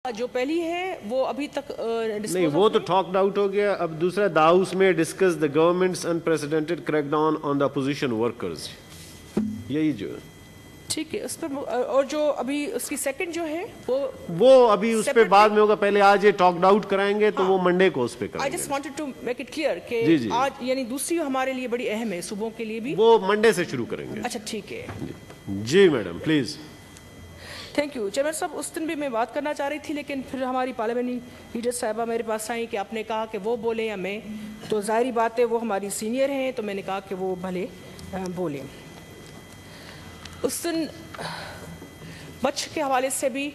जो पहली है वो अभी तक नहीं, वो तो टॉक्ड आउट हो गया। अब दूसरा, द हाउस में discuss the governments unprecedented crackdown on the opposition workers, यही जो ठीक है उस पर। और जो अभी उसकी सेकंड जो है वो अभी उस पे बाद में होगा। पहले आज ये टॉक्ड आउट कराएंगे तो वो मंडे को उस पे करेंगे। I just wanted to make it clear कि आज यानी दूसरी हमारे लिए बड़ी अहम है, सुबह के लिए भी वो मंडे से शुरू करेंगे। अच्छा ठीक है जी madam please. Thank you chairman साहब। उस दिन भी मैं बात करना चाह रही थी लेकिन फिर हमारी पार्लियामेंट्री लीडर साहिबा मेरे पास आई कि आपने कहा कि वो बोले या मैं, तो जाहिर बात है वो हमारी सीनियर हैं, तो मैंने कहा कि वो भले बोले। उस दिन मच्छ के हवाले से भी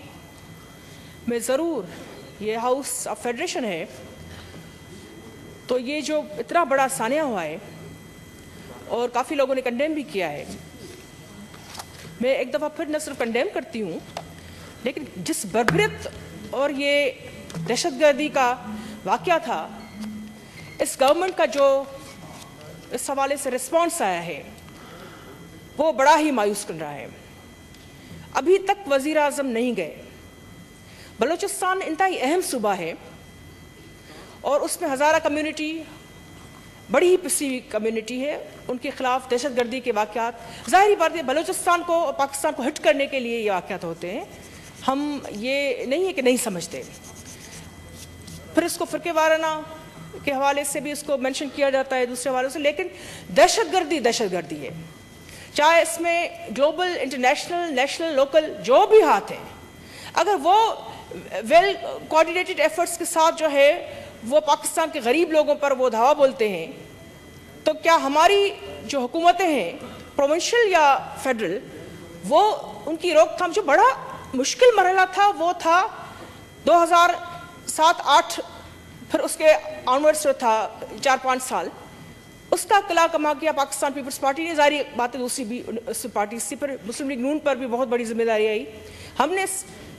मैं ज़रूर, ये हाउस ऑफ फेडरेशन है तो ये जो इतना बड़ा सानिया हुआ है और काफ़ी लोगों ने कंडेम भी किया है, मैं एक दफ़ा फिर न सिर्फ कंडेम करती हूँ लेकिन जिस बर्बरियत और ये दहशतगर्दी का वाक़या था, इस गवर्नमेंट का जो इस हवाले से रिस्पॉन्स आया है वो बड़ा ही मायूस कर रहा है। अभी तक वज़ीर आज़म नहीं गए। बलूचिस्तान इंतहाई अहम सूबा है और उसमें हज़ारा कम्युनिटी बड़ी ही पिसी हुई कम्युनिटी है, उनके खिलाफ दहशतगर्दी के वाक़यात, ज़ाहिर बात है बलूचिस्तान को और पाकिस्तान को हिट करने के लिए ये वाक़यात होते हैं, हम ये नहीं है कि नहीं समझते। फिर इसको फ़िरके वाराना के हवाले से भी इसको मेंशन किया जाता है दूसरे हवालों से, लेकिन दहशतगर्दी दहशतगर्दी है, चाहे इसमें ग्लोबल, इंटरनेशनल, नेशनल, लोकल जो भी हाथ है, अगर वो वेल कोऑर्डिनेटेड एफर्ट्स के साथ जो है वो पाकिस्तान के गरीब लोगों पर वो धावा बोलते हैं, तो क्या हमारी जो हुकूमतें हैं प्रोविंशियल या फेडरल, वो उनकी रोकथाम, जो बड़ा मुश्किल मरहला था वो था 2007-8, फिर उसके ऑनवर्ड्स जो था 4-5 साल, उसका कला कमा किया पाकिस्तान पीपल्स पार्टी ने। जारी बात है दूसरी भी पार्टी से, पर मुस्लिम लीग नून पर भी बहुत बड़ी जिम्मेदारी आई। हमने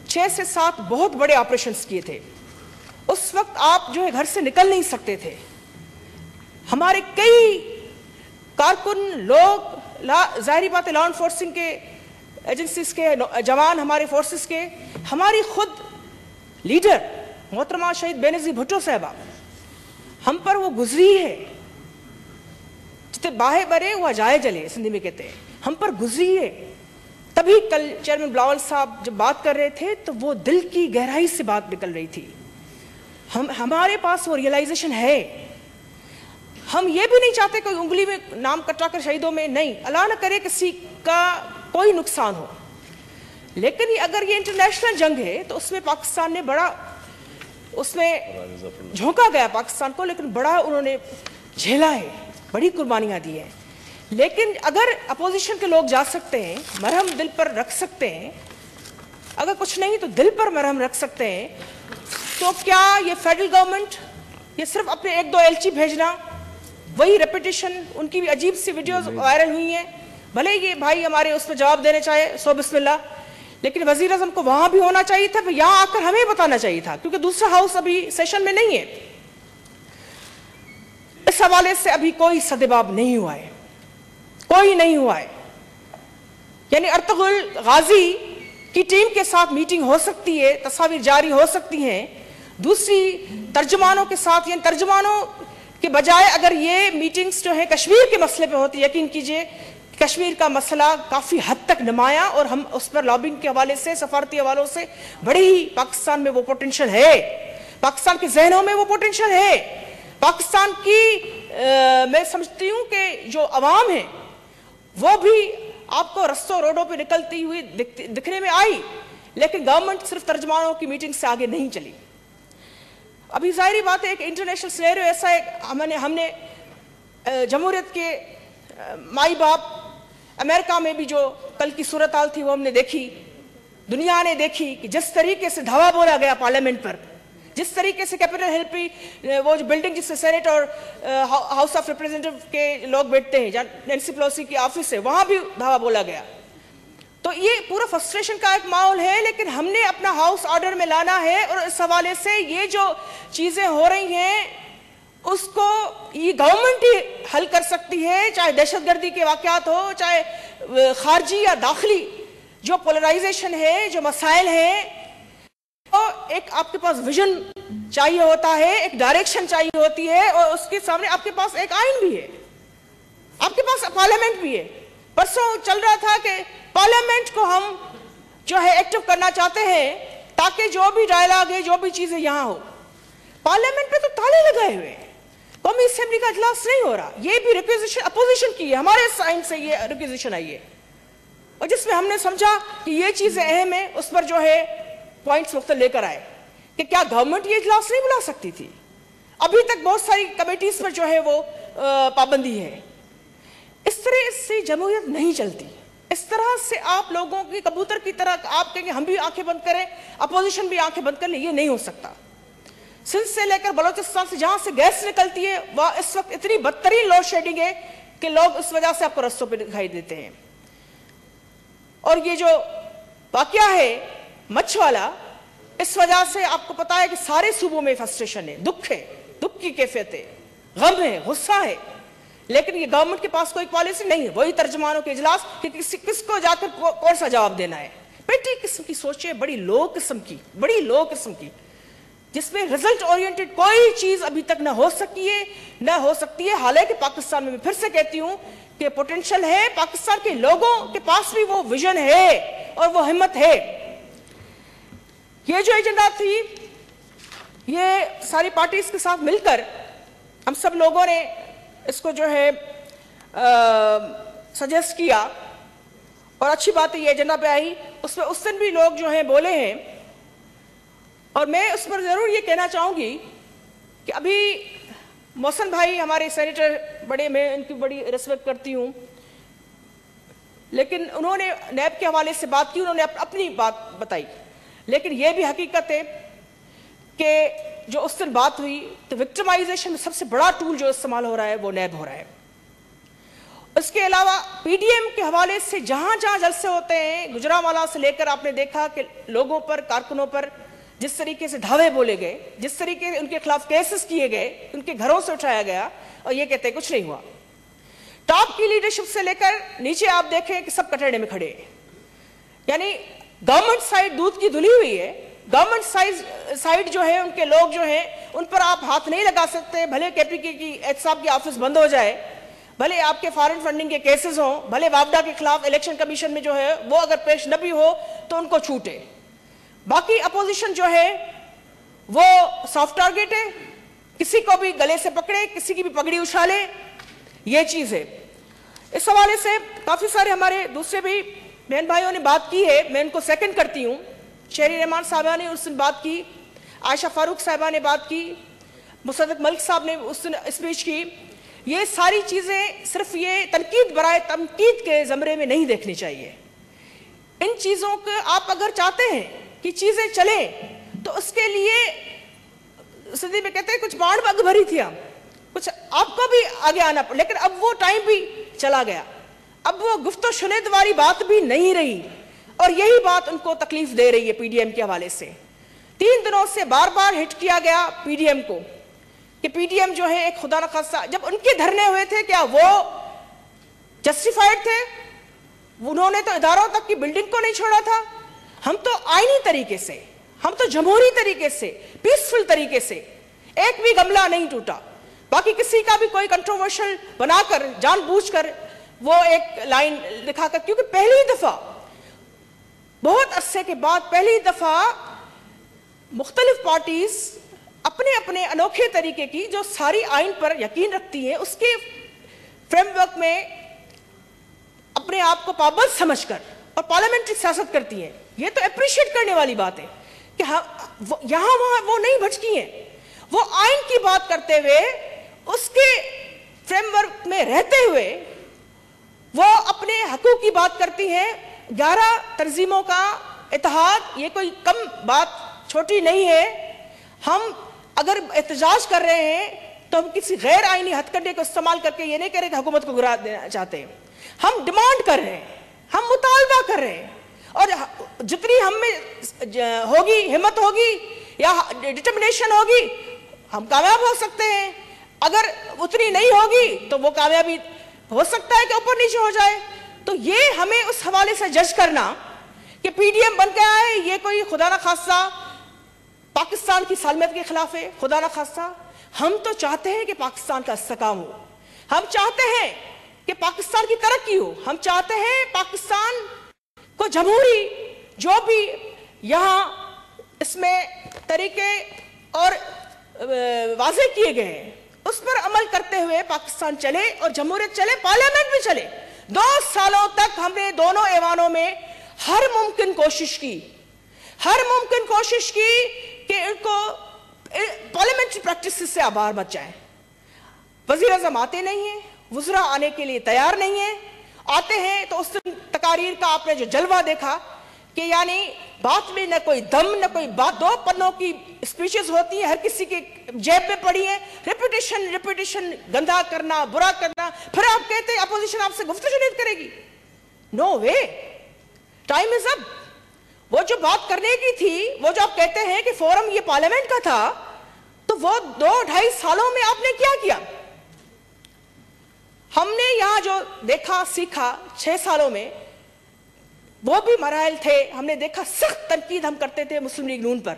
6 से 7 बहुत बड़े ऑपरेशंस किए थे। उस वक्त आप जो है घर से निकल नहीं सकते थे। हमारे कई कारकुन लोग, जाहिर बात है लॉ एनफोर्सिंग के एजेंसीज के जवान, हमारे फोर्सेस के, हमारी खुद लीडर मोहतरमा शहीद बेनज़ीर भुट्टो साहबा, हम पर वो गुजरी है, जितने बाहे बरे वह जाए जले सिंधी में कहते हैं, हम पर गुजरी है। तभी कल चेयरमैन बिलावल साहब जब बात कर रहे थे तो वो दिल की गहराई से बात निकल रही थी। हमारे पास वो रियलाइजेशन है। हम ये भी नहीं चाहते कोई उंगली में नाम कटवा कर शहीदों में, नहीं, अल्लाह न करे किसी का कोई नुकसान हो, लेकिन अगर ये इंटरनेशनल जंग है तो उसमें पाकिस्तान ने बड़ा, उसमें झोंका गया पाकिस्तान को, लेकिन बड़ा उन्होंने झेला है, बड़ी कुर्बानियां दी हैं। लेकिन अगर अपोजिशन के लोग जा सकते हैं, मरहम दिल पर रख सकते हैं, अगर कुछ नहीं तो दिल पर मरहम रख सकते हैं, तो क्या ये फेडरल गवर्नमेंट ये सिर्फ अपने 1-2 एलची भेजना, वही रेपिटेशन, उनकी भी अजीब सी वीडियोस वायरल हुई हैं, भले ये भाई हमारे उस पर जवाब देने चाहे सो बिस्मिल्लाह, लेकिन वजीर आज़म को वहां भी होना चाहिए था, यहाँ आकर हमें बताना चाहिए था, क्योंकि दूसरा हाउस अभी सेशन में नहीं है। इस हवाले से अभी कोई सदेबाब नहीं हुआ है, कोई नहीं हुआ है। यानी अर्तुगरुल गाजी की टीम के साथ मीटिंग हो सकती है, तस्वीर जारी हो सकती हैं, दूसरी तर्जुमानों के साथ, यानी तर्जुमानों के बजाय अगर ये मीटिंग्स जो है कश्मीर के मसले पे होती, यकीन कीजिए कश्मीर का मसला काफ़ी हद तक नुमाया, और हम उस पर लॉबिंग के हवाले से, सफारती हवालों से बड़ी ही पाकिस्तान में वो पोटेंशियल है, पाकिस्तान के जहनों में वो पोटेंशियल है। पाकिस्तान की मैं समझती हूँ कि जो अवाम है वो भी आपको रस्तों रोडों पे निकलती हुई दिखने में आई, लेकिन गवर्नमेंट सिर्फ तर्जुमानों की मीटिंग से आगे नहीं चली। अभी जाहिर बात है एक इंटरनेशनल सिनेरियो ऐसा है, हमने जमहूरियत के माई बाप अमेरिका में भी जो कल की सूरत हाल थी वो हमने देखी, दुनिया ने देखी कि जिस तरीके से धावा बोला गया पार्लियामेंट पर, जिस तरीके से कैपिटल हिल पे वो जो बिल्डिंग जिससे सेनेट और हाउस ऑफ रिप्रेजेंटेटिव के लोग बैठते हैं, जहाँ नैंसी पेलोसी की ऑफिस है, वहां भी धावा बोला गया। तो ये पूरा फ्रस्ट्रेशन का एक माहौल है, लेकिन हमने अपना हाउस ऑर्डर में लाना है, और इस हवाले से ये जो चीजें हो रही हैं उसको ये गवर्नमेंट ही हल कर सकती है, चाहे दहशतगर्दी के वाकयात हो, चाहे खारजी या दाखिली जो पोलराइजेशन है, जो मसाइल हैं, एक आपके पास विजन चाहिए होता है, एक डायरेक्शन चाहिए होती है, और उसके सामने आपके पास एक आइन भी है, आपके पास पार्लियामेंट भी है। परसों चल रहा था कि पार्लियामेंट को हम जो है एक्टिव करना चाहते हैं ताकि जो भी डायलॉग है, जो भी चीजें यहां हो। पार्लियामेंट पे तो ताले लगाए हुए हैं, कौमी असेंबली का इजलास नहीं हो रहा। ये भी रिक्वेजिशन अपोजिशन की है, हमारे साइड से ये रिक्वेजिशन आई है, और जिसमें हमने समझा कि ये चीजें अहम है, उस पर जो है पॉइंट्स मुख्तलिफ लेकर आए कि क्या गवर्नमेंट ये इजलास नहीं बुला सकती थी। अभी तक बहुत सारी कमेटीज पर जो है वो पाबंदी है। इस तरह से जमहूरियत नहीं चलती। इस तरह से आप लोगों की कबूतर की तरह आप कहेंगे हम भी आंखें बंद करें, अपोजिशन भी आंखें बंद कर ले, ये नहीं हो सकता। सिंध से लेकर बलोचिस्तान से जहां से गैस निकलती है वह इस वक्त इतनी बदतरीन लोड शेडिंग है कि लोग इस वजह से आपको रस्तों पर दिखाई देते हैं। और ये जो वाकया है मच्छ वाला, इस वजह से आपको पता है कि सारे सूबों में फ्रस्ट्रेशन है, दुख की कैफियत है, गम है, गुस्सा है, लेकिन ये गवर्नमेंट के पास कोई पॉलिसी नहीं है। वही तर्जमानों के इजलास कि किसको जाकर कौन सा जवाब देना है। पेटी किस्म की सोचें, बड़ी लो किस्म की, जिसमें रिजल्ट ओरिएंटेड कोई चीज अभी तक न हो सकती है। हालांकि पाकिस्तान में मैं फिर से कहती हूं कि पोटेंशियल है, पाकिस्तान के लोगों के पास भी वो विजन है और वो हिम्मत है। ये जो एजेंडा थी, ये सारी पार्टीज के साथ मिलकर हम सब लोगों ने इसको जो है सजेस्ट किया, और अच्छी बात है ये एजेंडा पे आई। उसमें उस दिन भी लोग जो हैं बोले हैं, और मैं उस पर जरूर ये कहना चाहूंगी कि अभी मोहसिन भाई हमारे सेनेटर, बड़े, मैं इनकी बड़ी रिस्पेक्ट करती हूं, लेकिन उन्होंने नैब के हवाले से बात की, उन्होंने अपनी बात बताई। लेकिन यह भी हकीकत है कि जो उस दिन बात हुई तो विक्टिमाइजेशन में सबसे बड़ा टूल जो इस्तेमाल हो रहा है वो नैब हो रहा है। इसके अलावा पीडीएम के हवाले से जहां जहां जलसे होते हैं, गुजरांवाला से लेकर आपने देखा कि लोगों पर, कारकुनों पर जिस तरीके से धावे बोले गए, जिस तरीके से उनके खिलाफ केसेस किए गए, उनके घरों से उठाया गया, और ये कहते कुछ नहीं हुआ। टॉप की लीडरशिप से लेकर नीचे आप देखें कि सब कटहरे में खड़े हैं। यानी गवर्नमेंट साइड दूध की धुली हुई है। गवर्नमेंट साइड जो है, उनके लोग जो हैं, उन पर आप हाथ नहीं लगा सकते। भले केपीके की एहतसाब की ऑफिस बंद हो जाए, भले आपके फॉरेन फंडिंग के केसेस हों, भले वापडा के खिलाफ इलेक्शन कमीशन में जो है वो अगर पेश न भी हो तो उनको छूटे। बाकी अपोजिशन जो है वो सॉफ्ट टारगेट है, किसी को भी गले से पकड़े, किसी की भी पगड़ी उछाले, ये चीज है। इस हवाले से काफी सारे हमारे दूसरे भी बहन भाइयों ने बात की है, मैं इनको सेकंड करती हूँ। शेरी रहमान साहबा ने उस दिन बात की, आयशा फारूक साहबा ने बात की, मुसद्दक मलिक साहब ने उस दिन स्पीच की। ये सारी चीजें सिर्फ ये तनकीद बराए तनकीद के जमरे में नहीं देखनी चाहिए। इन चीजों को आप अगर चाहते हैं कि चीजें चले तो उसके लिए सदी में कहते हैं कुछ बाढ़ बग भरी थी, हम कुछ आपको भी आगे आना पड़ा, लेकिन अब वो टाइम भी चला गया। अब वो गुफ्तो शुनिद वाली बात भी नहीं रही, और यही बात उनको तकलीफ दे रही है पीडीएम के हवाले से। 3 दिनों से बार बार हिट किया गया पीडीएम को कि पीडीएम जो है एक खुदा न खास्ता, जब उनके धरने हुए थे क्या वो जस्टिफाइड थे? उन्होंने तो इदारों तक की बिल्डिंग को नहीं छोड़ा था। हम तो आईनी तरीके से, हम तो जमहूरी तरीके से, पीसफुल तरीके से, एक भी गमला नहीं टूटा। बाकी किसी का भी कोई कंट्रोवर्शियल बनाकर जानबूझकर वो एक लाइन दिखाकर, क्योंकि पहली दफा बहुत अरसे के बाद पहली दफा मुख्तलिफ पार्टीज अपने अपने अनोखे तरीके की, जो सारी आइन पर यकीन रखती है, उसके फ्रेमवर्क में अपने आप को पाबंद समझकर और पार्लियामेंट्री सियासत करती हैं। ये तो अप्रिशिएट करने वाली बात है कि यहां वहां वो नहीं भटकी हैं। वो आइन की बात करते हुए, उसके फ्रेमवर्क में रहते हुए वो अपने हकूक की बात करती हैं। 11 तंजीमों का इत्तेहाद, ये कोई कम बात, छोटी नहीं है। हम अगर एहतजाज कर रहे हैं तो हम किसी गैर आईनी हथकंडे को इस्तेमाल करके ये नहीं कह रहे कि हुकूमत को गिरा देना चाहते हैं। हम डिमांड कर रहे हैं, हम मुतालबा कर रहे हैं, और जितनी हम में होगी, हिम्मत होगी या डिटर्मिनेशन होगी, हम कामयाब हो सकते हैं। अगर उतनी नहीं होगी तो वो कामयाबी हो सकता है कि ऊपर नीचे हो जाए। तो ये हमें उस हवाले से जज करना कि पीडीएम बन गया है, ये कोई खुदा ना खासा पाकिस्तान की सालमियत के खिलाफ है, खुदा न खास्ता। हम तो चाहते हैं कि पाकिस्तान का इस्तेकाम हो, हम चाहते हैं कि पाकिस्तान की तरक्की हो, हम चाहते हैं पाकिस्तान को जमहूरी जो भी यहाँ इसमें तरीके और वाजे किए गए हैं उस पर अमल करते हुए पाकिस्तान चले और जमहूरियत चले, पार्लियामेंट भी चले। 2 सालों तक हमने दोनों ऐवानों में हर मुमकिन कोशिश की कि इनको पार्लियामेंट्री प्रैक्टिस से आबार मच जाए। वजीर आज़म आते नहीं है, वज़रा आने के लिए तैयार नहीं है, आते हैं तो उस दिन तकारीर का आपने जो जलवा देखा कि यानी बात में न कोई दम न कोई बात, 2 पन्नों की स्पीचेस होती हैं, हर किसी के जेब में पड़ी है, रिपीटेशन, गंदा करना, बुरा करना, फिर आप कहते हैं अपोजिशन आपसे गुफ्तगू नहीं करेगी। No way, time is up. वो जो बात करने की थी, वो जो आप कहते हैं कि फोरम ये पार्लियामेंट का था, तो वो 2-2.5 सालों में आपने क्या किया? हमने यहां जो देखा सीखा 6 सालों में, वो भी मराइल थे। हमने देखा सख्त तनकीद हम करते थे मुस्लिम लीग नून पर,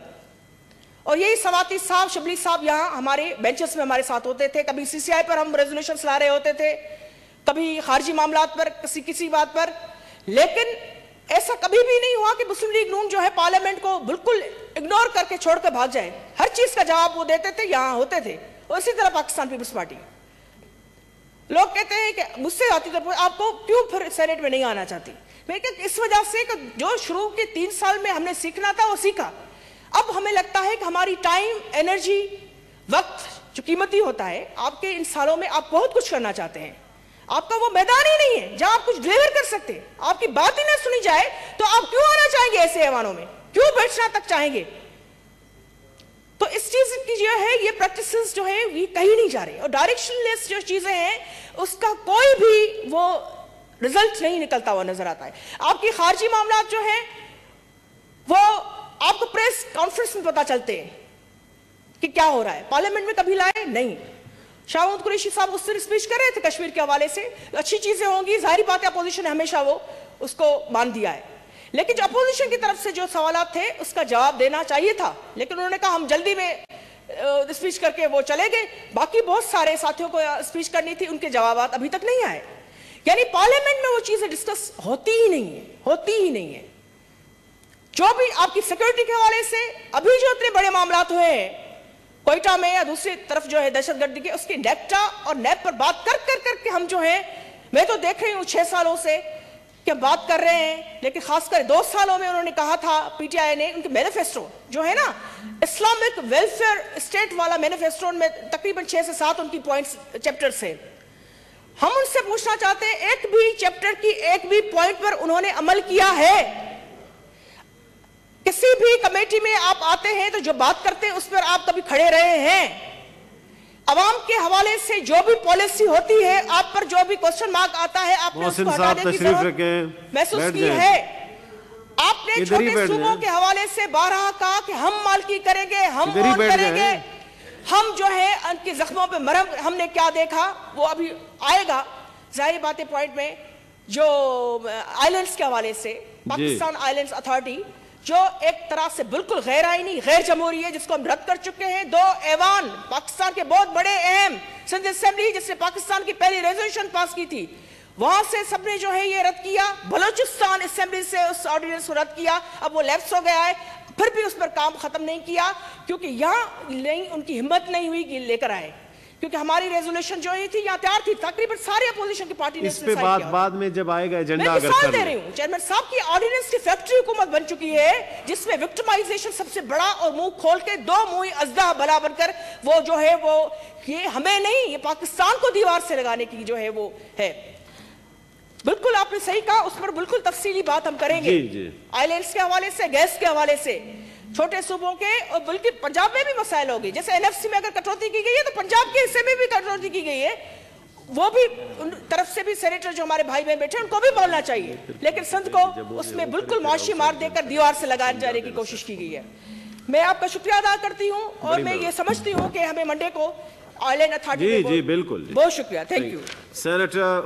और यही सवाती साहब, शबली साहब यहाँ हमारे बेंचेस में हमारे साथ होते थे। कभी CCI पर हम रेजोल्यूशन ला रहे होते थे, कभी खारजी मामलात पर, किसी बात पर, लेकिन ऐसा कभी भी नहीं हुआ कि मुस्लिम लीग नून जो है पार्लियामेंट को बिल्कुल इग्नोर करके छोड़कर भाग जाए। हर चीज का जवाब वो देते थे, यहां होते थे। और इसी तरह पाकिस्तान पीपल्स पार्टी, लोग कहते हैं कि मुझसे आती तो आपको क्यों फिर सेनेट में नहीं आना चाहती? मैं कहती इस वजह से कि जो शुरू के 3 साल में हमने सीखना था वो सीखा। अब हमें लगता है कि हमारी टाइम, एनर्जी, वक्त जो कीमती होता है, आपके इन सालों में आप बहुत कुछ करना चाहते हैं, आपका वो मैदान ही नहीं है जहां आप कुछ डिलीवर कर सकते हैं। आपकी बात ही ना सुनी जाए तो आप क्यों आना चाहेंगे ऐसे ऐवानों में, क्यों बैठना तक चाहेंगे? तो इस चीज की जो है ये प्रैक्टिसेस जो है ये कहीं नहीं जा रही, और डायरेक्शनलेस जो चीजें हैं उसका कोई भी वो रिजल्ट नहीं निकलता हुआ नजर आता है। आपकी खारजी मामला जो है वो आपको प्रेस कॉन्फ्रेंस में पता चलते हैं कि क्या हो रहा है, पार्लियामेंट में कभी लाए नहीं। शाह महमूद कुरैशी साहब उस दिन स्पीच कर रहे थे कश्मीर के हवाले से, अच्छी चीजें होंगी, जाहिर बात है अपोजिशन ने हमेशा वो उसको मान दिया है, लेकिन जो अपोजिशन की तरफ से जो सवालात थे उसका जवाब देना चाहिए था, लेकिन उन्होंने कहा हम जल्दी में स्पीच करके वो चले गए। बाकी बहुत सारे साथियों को स्पीच करनी थी, उनके जवाब अभी तक नहीं आए। यानी पार्लियामेंट में वो चीजें डिस्कस होती ही नहीं है। जो भी आपकी सिक्योरिटी के हवाले से अभी जो इतने बड़े मामला हुए हैं कोयटा में या दूसरी तरफ जो है दहशतगर्दी के, उसके नेक्टा और नैब पर बात कर हम जो है, मैं तो देख रही हूं 6 सालों से कि बात कर रहे हैं, लेकिन खासकर 2 सालों में उन्होंने कहा था, PTI ने उनके मैनिफेस्टो जो है ना इस्लामिक वेलफेयर स्टेट वाला मैनिफेस्टो में तकरीबन 6 से 7 उनकी पॉइंट्स चैप्टर्स हैं। हम उनसे पूछना चाहते हैं एक भी चैप्टर की एक भी पॉइंट पर उन्होंने अमल किया है? किसी भी कमेटी में आप आते हैं तो जो बात करते हैं उस पर आप कभी खड़े रहे हैं? अवाम के हवाले से जो भी पॉलिसी होती है, आप पर जो भी क्वेश्चन मार्क आता है, आपने उसको हटाने की जरूरत महसूस की है? आपने छोटे सूबों के हवाले से 12 कहा कि हम मालकी करेंगे, हम ओन करेंगे, हम जो है उनके जख्मों पे मरहम। हमने क्या देखा वो अभी आएगा जाहिर बातें पॉइंट में। जो आइलैंड्स के हवाले से पाकिस्तान आइलैंड्स अथॉरिटी जो एक तरह से बिल्कुल गैर आईनी, गैर जमहूरी है, जिसको हम रद्द कर चुके हैं। 2 ऐवान पाकिस्तान के बहुत बड़े अहम, सिंध असेंबली जिसने पाकिस्तान की पहली रेजोल्यूशन पास की थी, वहां से सबने जो है ये रद्द किया। बलोचिस्तान असेंबली से उस ऑर्डिनेंस को रद्द किया, अब वो लैप्स हो गया है, फिर भी उस पर काम खत्म नहीं किया क्योंकि यहां नहीं उनकी हिम्मत नहीं हुई कि लेकर आए, क्योंकि हमारी रेजोल्यूशन जो थी यहाँ तैयार थी, तकरीबन सारे अपोजिशन की पार्टी ने इस पे बाद में जब आएगा एजेंडा, मैं मिसाल दे रही हूँ, चेयरमैन साहब की ऑर्डिनेंस की फैक्ट्री हुकूमत बन चुकी है जिसमें विक्टिमाइजेशन सबसे बड़ा, और मुंह खोल के 2 मुंह अजदा भला बनकर वो जो है वो ये हमें नहीं, ये पाकिस्तान को दीवार से लगाने की जो है वो है। बिल्कुल आपने सही कहा, उस पर बिल्कुल तफसीली बात हम करेंगे। आइलैंड्स के हवाले से, गैस के हवाले से, छोटे सूबों के, और बल्कि पंजाब में भी मसाइल होगी। जैसे NFC में अगर कटौती की गई है तो पंजाब के हिस्से में भी कटौती की गई है, वो भी उन तरफ से भी सेनेटर जो हमारे भाई बहन बैठे उनको भी बोलना चाहिए, लेकिन संत को उसमें बिल्कुल मुआशी मार देकर दीवार से लगाए जाने की कोशिश की गई है। मैं आपका शुक्रिया अदा करती हूँ, और मैं ये समझती हूँ कि हमें मंडे को आइलैंड अथॉरिटी जी बिल्कुल बहुत शुक्रिया, थैंक यू। सेनेटर